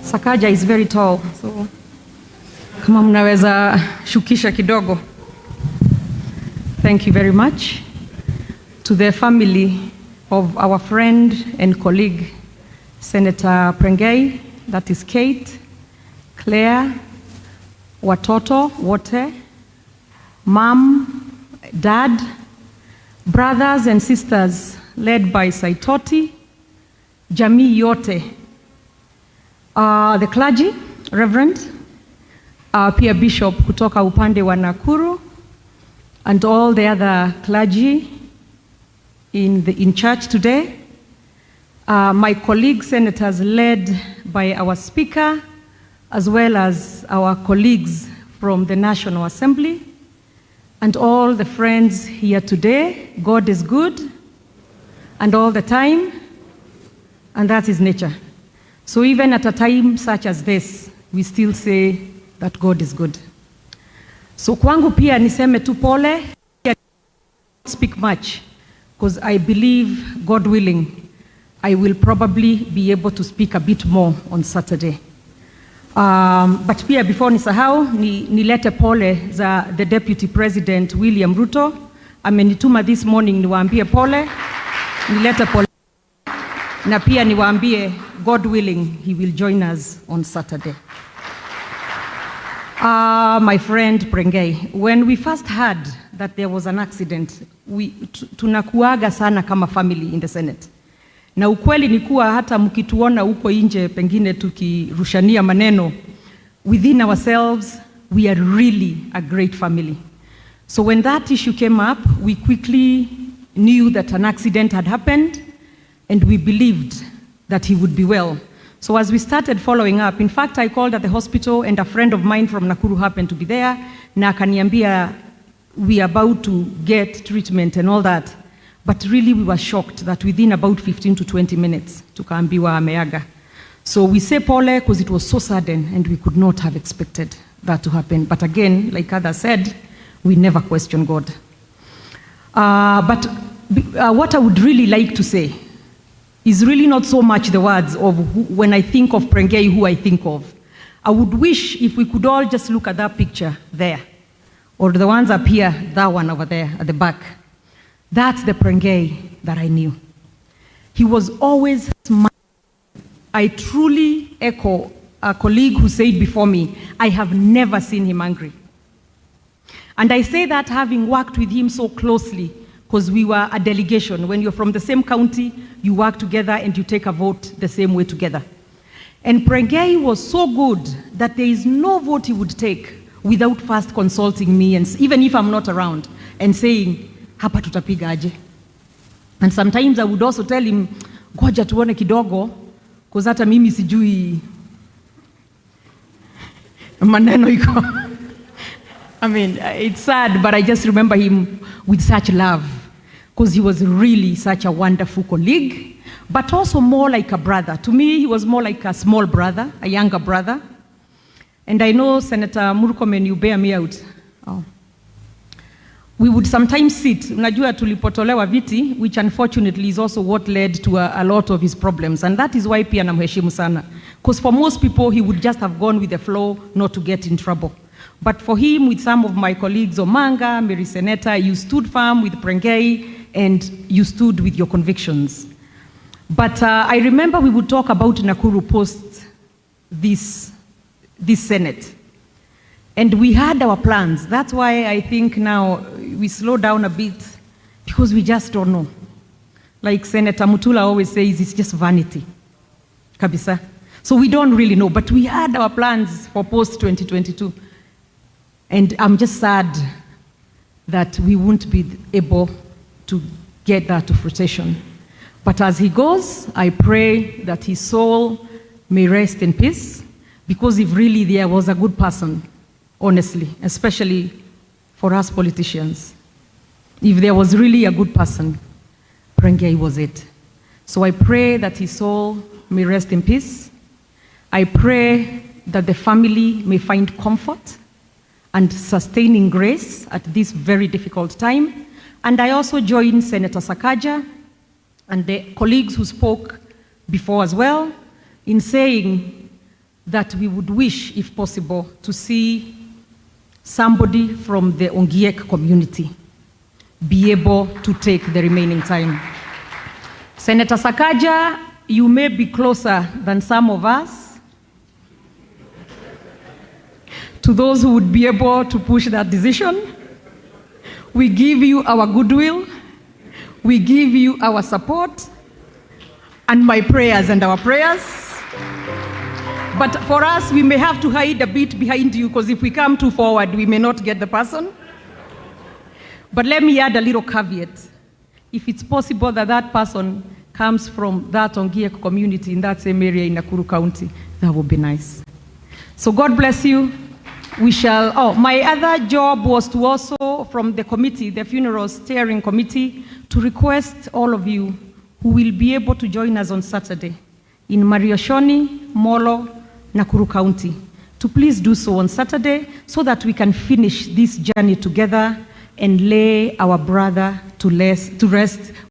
Sakaja is very tall, so kama mnaweza shukisha kidogo. Thank you very much. To the family of our friend and colleague, Senator Prengei, that is Kate, Claire, watoto wote, mom, dad, brothers and sisters led by Saitoti, jamii yote, the clergy, Reverend, pia Bishop kutoka upande wa Nakuru, and all the other clergy in church today, my colleague senators led by our Speaker, as well as our colleagues from the National Assembly, and all the friends here today. God is good, and all the time, and that is nature. So even at a time such as this, we still say that God is good. So kwangu pia niseme tu pole, I don't speak much, because I believe, God willing, I will probably be able to speak a bit more on Saturday. But pia before nisahau, nilete pole za the Deputy President William Ruto. Amenituma this morning niwaambie pole, nilete pole. Na pia niwaambie, God willing, he will join us on Saturday. My friend Prengei, when we first heard that there was an accident, tunakuaga sana kama family in the Senate. Na ukweli ni kuwa hata mkituona huko nje pengine tukirushania maneno, within ourselves, we are really a great family. So when that issue came up, we quickly knew that an accident had happened, and we believed that he would be well. So as we started following up, in fact, I called at the hospital, and a friend of mine from Nakuru happened to be there. Na akaniambia, we are about to get treatment and all that. But really we were shocked that within about 15 to 20 minutes, tukaambiwa ameaga. So we say pole because it was so sudden and we could not have expected that to happen. But again, like others said, we never question God. But what I would really like to say is really not so much the words of when I think of Prengei, who I think of. I would wish if we could all just look at that picture there, or the ones up here, that one over there at the back. That's the Prengei that I knew. He was always smiling. I truly echo a colleague who said before me, I have never seen him angry. And I say that having worked with him so closely, because we were a delegation. When you're from the same county, you work together and you take a vote the same way together. And Prengei was so good that there is no vote he would take without first consulting me, and even if I'm not around, and saying, hapa tutapiga aje. And sometimes I would also tell him, ngoja tuone kidogo, because hata mimi sijui maneno iko. I mean, it's sad, but I just remember him with such love, because he was really such a wonderful colleague, but also more like a brother. To me, he was more like a small brother, a younger brother. And I know, Senator Murkomen, you bear me out. Oh. We would sometimes sit, unajua tulipotolewa viti, which unfortunately is also what led to a lot of his problems. And that is why pia namheshimu sana. Because for most people, he would just have gone with the flow, not to get in trouble. But for him, with some of my colleagues, Omanga, Mary Seneta, you stood firm with Prengei, and you stood with your convictions. But I remember we would talk about Nakuru post this Senate. And we had our plans. That's why I think now we slow down a bit, because we just don't know. Like Senator Mutula always says, it's just vanity. Kabisa. So we don't really know, but we had our plans for post-2022. And I'm just sad that we won't be able to get that to fruition. But as he goes, I pray that his soul may rest in peace, because if really there was a good person, honestly, especially for us politicians, if there was really a good person, Prengei was it. So I pray that his soul may rest in peace. I pray that the family may find comfort and sustaining grace at this very difficult time. And I also join Senator Sakaja and the colleagues who spoke before as well, in saying that we would wish, if possible, to see somebody from the Ongiek community be able to take the remaining time. Senator Sakaja, you may be closer than some of us to those who would be able to push that decision. We give you our goodwill, we give you our support, and my prayers and our prayers. But for us, we may have to hide a bit behind you, because if we come too forward, we may not get the person. But let me add a little caveat. If it's possible that that person comes from that Ongiek community in that same area in Nakuru County, that would be nice. So God bless you. We shall, my other job was to also, from the committee, the funeral steering committee, to request all of you who will be able to join us on Saturday in Mariashoni, Molo, Nakuru County, to please do so on Saturday so that we can finish this journey together and lay our brother to rest